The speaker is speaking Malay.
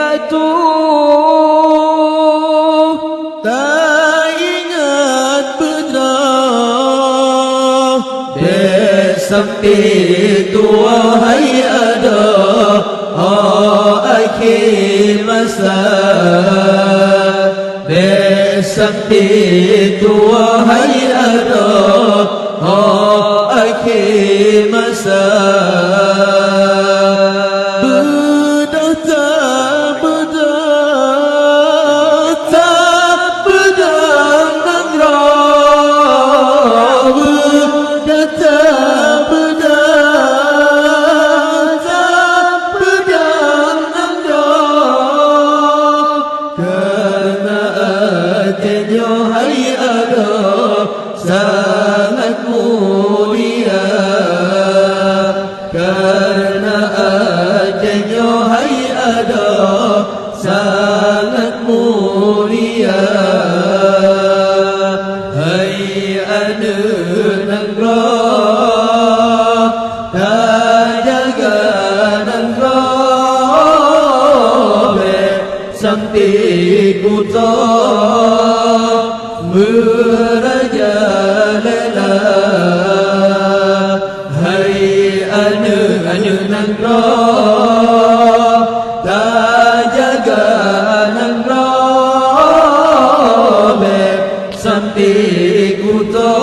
jatuh, tak ingat benar. Bersempit wahai ada akhir masa. Bersempit wahai ada akhir masa. Sangat mulia karena adanya hai ada sangat mulia. Hai ada negara tak jaga negara sampai buta merajalela. Hai anu negara tak jaga negara sampai buta